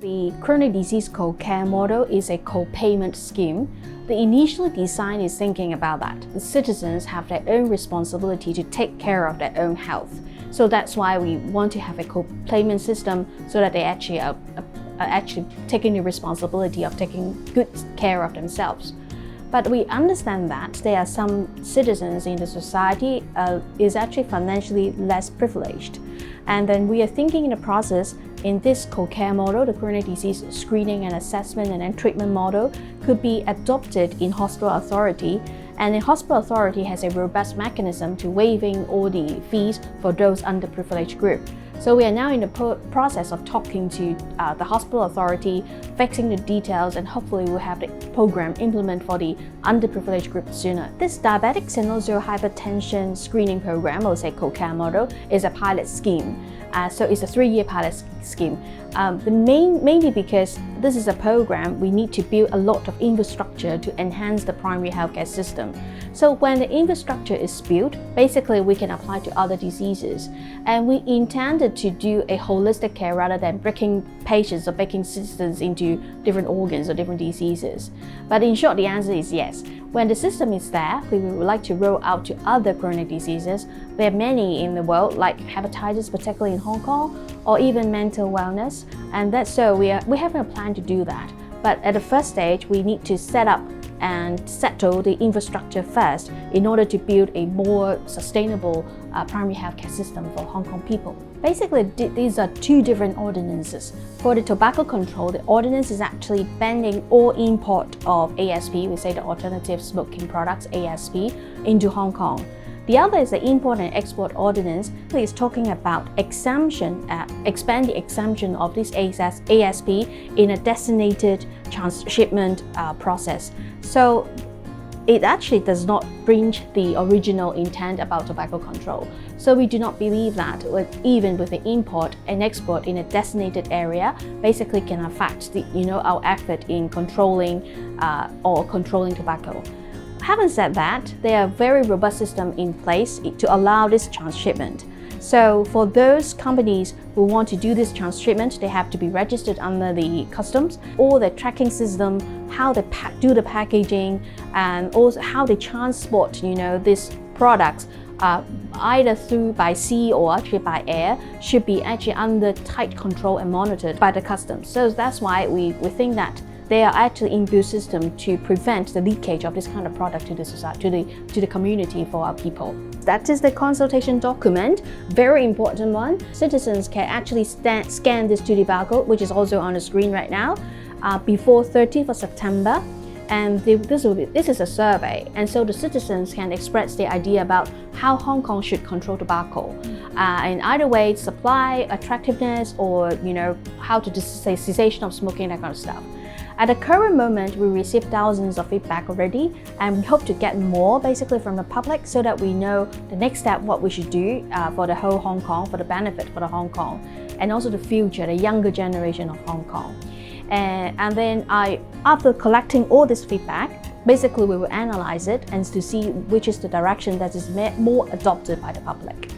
The chronic disease co-care model is a co-payment scheme. The initial design is thinking about that. The citizens have their own responsibility to take care of their own health. So that's why we want to have a co-payment system so that they actually are taking the responsibility of taking good care of themselves. But we understand that there are some citizens in the society is actually financially less privileged. And then we are thinking in the process, in this co-care model, the chronic disease screening and assessment and then treatment model could be adopted in hospital authority. And the hospital authority has a robust mechanism to waiving all the fees for those underprivileged group. So we are now in the process of talking to the hospital authority, fixing the details, and hopefully we'll have the program implement for the underprivileged group sooner. This diabetic senile hypertension screening program, or say co-care model, is a pilot scheme. So it's a 3-year pilot scheme. Mainly because this is a program, we need to build a lot of infrastructure to enhance the primary healthcare system. So when the infrastructure is built, basically we can apply to other diseases. And we intended to do a holistic care rather than breaking patients or breaking systems into different organs or different diseases. But in short, the answer is yes. When the system is there, we would like to roll out to other chronic diseases. There are many in the world, like hepatitis, particularly in Hong Kong, or even mental wellness. And that's so we have a plan to do that. But at the first stage, we need to set up and settle the infrastructure first in order to build a more sustainable primary healthcare system for Hong Kong people. Basically, these are two different ordinances. For the tobacco control, the ordinance is actually banning all import of ASP, we say the alternative smoking products, ASP, into Hong Kong. The other is the import and export ordinance, which is talking about exemption, expand the exemption of this ASP in a designated transshipment process. So it actually does not breach the original intent about tobacco control. So we do not believe that even with the import and export in a designated area, basically can affect our effort in controlling tobacco. Having said that, there are very robust systems in place to allow this transshipment. So for those companies who want to do this transshipment, they have to be registered under the customs, all the tracking system, how they do the packaging, and also how they transport these products either by sea or actually by air should be actually under tight control and monitored by the customs. So that's why we think that they are actually inbuilt system to prevent the leakage of this kind of product to the society, to the community for our people. That is the consultation document, very important one. Citizens can actually scan this 2D barcode, which is also on the screen right now, before 30th of September. And this is a survey, and so the citizens can express their idea about how Hong Kong should control tobacco. In either way, supply, attractiveness, or how to say cessation of smoking, that kind of stuff. At the current moment, we receive thousands of feedback already, and we hope to get more basically from the public so that we know the next step, what we should do for the whole Hong Kong, for the benefit for the Hong Kong, and also the future, the younger generation of Hong Kong. And then after collecting all this feedback, basically we will analyze it and to see which is the direction that is more adopted by the public.